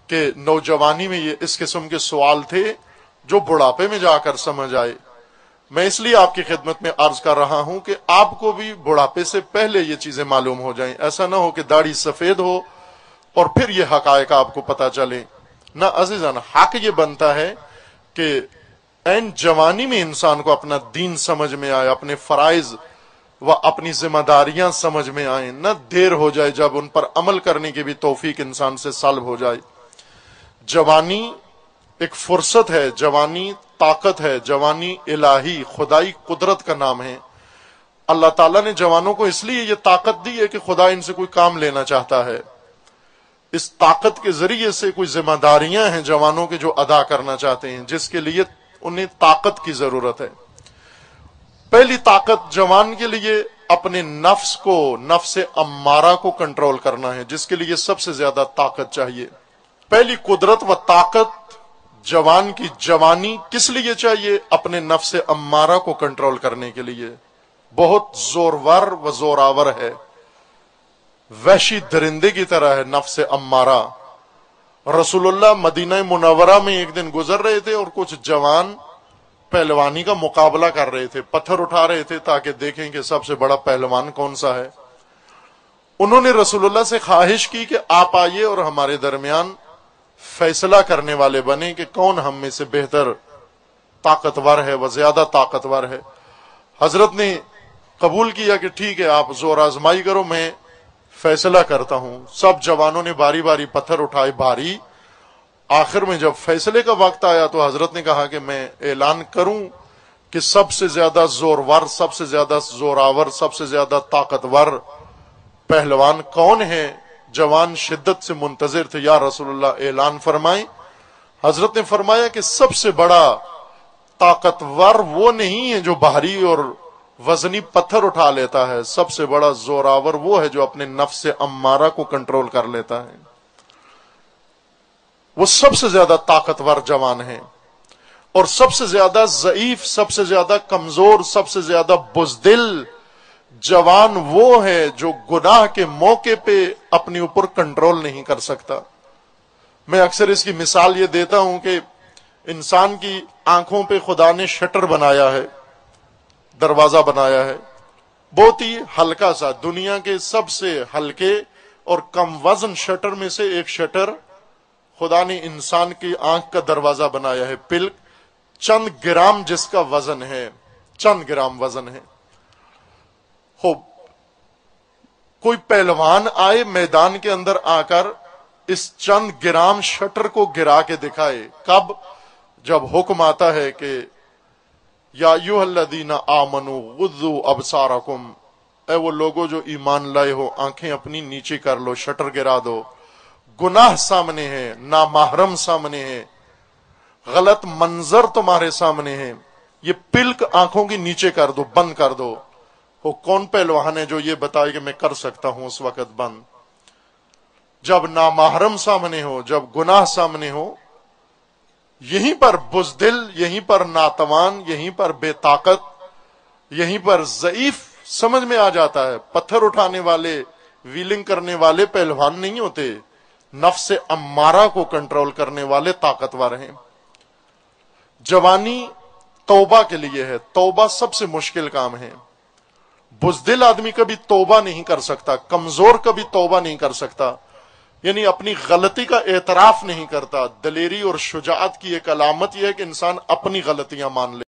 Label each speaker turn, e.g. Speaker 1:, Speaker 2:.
Speaker 1: کہ نوجوانی میں یہ اس قسم کے سوال تھے جو بڑھاپے میں جا کر سمجھ آئے. میں اس لیے آپ کی خدمت میں عرض کر رہا ہوں کہ آپ کو بھی بڑھاپے سے پہلے یہ چیزیں معلوم ہو جائیں. ایسا نہ ہو کہ داڑھی سفید ہو اور پھر یہ حقائق آپ کو پتہ چلے. نہ عزیزان، حق یہ بنتا ہے کہ این جوانی میں انسان کو اپنا دین سمجھ میں آئے، اپنے فرائض و اپنی ذمہ داریاں سمجھ میں آئیں، نہ دیر ہو جائے جب ان پر عمل کرنے کی بھی توفیق انسان سے سلب ہو جائے. جوانی ایک فرصت ہے، جوانی طاقت ہے، جوانی الہی خدائی قدرت کا نام ہے. اللہ تعالیٰ نے جوانوں کو اس لیے یہ طاقت دی ہے کہ خدا ان سے کوئی کام لینا چاہتا ہے. اس طاقت کے ذریعے سے کوئی ذمہ داریاں ہیں جوانوں کے جو ادا کرنا چاہتے ہیں، جس کے لیے انہیں طاقت کی ضرورت ہے. پہلی طاقت جوان کے لیے اپنے نفس کو، نفس امارہ کو کنٹرول کرنا ہے، جس کے لیے سب سے زیادہ طاقت چاہیے. پہلی قدرت و طاقت جوان کی جوانی کس لیے چاہیے؟ اپنے نفس امارہ کو کنٹرول کرنے کے لیے. بہت زورور و زوراور ہے، وحشی درندے کی طرح ہے نفس امارہ. رسول اللہ مدینہ منورہ میں ایک دن گزر رہے تھے اور کچھ جوان پہلوانی کا مقابلہ کر رہے تھے، پتھر اٹھا رہے تھے تاکہ دیکھیں کہ سب سے بڑا پہلوان کون سا ہے. انہوں نے رسول اللہ سے خواہش کی کہ آپ آئیے اور ہمارے درمیان فیصلہ کرنے والے بنے کہ کون ہم میں سے بہتر طاقتور ہے و زیادہ طاقتور ہے. حضرت نے قبول کیا کہ ٹھیک ہے، آپ زور آزمائی کرو، میں فیصلہ کرتا ہوں. سب جوانوں نے باری باری پتھر اٹھائے، بھاری. آخر میں جب فیصلے کا وقت آیا تو حضرت نے کہا کہ میں اعلان کروں کہ سب سے زیادہ زورور، سب سے زیادہ زوراور، سب سے زیادہ طاقتور پہلوان کون ہے؟ جوان شدت سے منتظر تھے. یا رسول اللہ اعلان فرمائیں. حضرت نے فرمایا کہ سب سے بڑا طاقتور وہ نہیں ہے جو بھاری اور وزنی پتھر اٹھا لیتا ہے، سب سے بڑا زوراور وہ ہے جو اپنے نفس امارہ کو کنٹرول کر لیتا ہے. وہ سب سے زیادہ طاقتور جوان ہیں. اور سب سے زیادہ ضعیف، سب سے زیادہ کمزور، سب سے زیادہ بزدل جوان وہ ہے جو گناہ کے موقع پہ اپنے اوپر کنٹرول نہیں کر سکتا. میں اکثر اس کی مثال یہ دیتا ہوں کہ انسان کی آنکھوں پہ خدا نے شٹر بنایا ہے، دروازہ بنایا ہے، بہت ہی ہلکا سا، دنیا کے سب سے ہلکے اور کم وزن شٹر میں سے ایک شٹر خدا نے انسان کی آنکھ کا دروازہ بنایا ہے. پلک چند گرام جس کا وزن ہے، چند گرام وزن ہے. خوب کوئی پہلوان آئے میدان کے اندر آ کر اس چند گرام شٹر کو گرا کے دکھائے. کب؟ جب حکم آتا ہے کہ یا ایھا الذین آمنوا غضوا ابصارکم، اے وہ لوگوں جو ایمان لائے ہو، آنکھیں اپنی نیچے کر لو، شٹر گرا دو. گناہ سامنے ہے، نامحرم سامنے ہے، غلط منظر تمہارے سامنے ہے، یہ پلک آنکھوں کی نیچے کر دو، بند کر دو. وہ کون پہلوان ہے جو یہ بتائے کہ میں کر سکتا ہوں اس وقت بند؟ جب نامحرم سامنے ہو، جب گناہ سامنے ہو، یہیں پر بزدل، یہیں پر ناتوان، یہیں پر بے طاقت، یہیں پر ضعیف سمجھ میں آ جاتا ہے. پتھر اٹھانے والے، ویلنگ کرنے والے پہلوان نہیں ہوتے، نفس امارہ کو کنٹرول کرنے والے طاقتور ہیں. جوانی توبہ کے لیے ہے. توبہ سب سے مشکل کام ہے. بزدل آدمی کبھی توبہ نہیں کر سکتا، کمزور کبھی توبہ نہیں کر سکتا، یعنی اپنی غلطی کا اعتراف نہیں کرتا. دلیری اور شجاعت کی ایک علامت یہ ہے کہ انسان اپنی غلطیاں مان لے.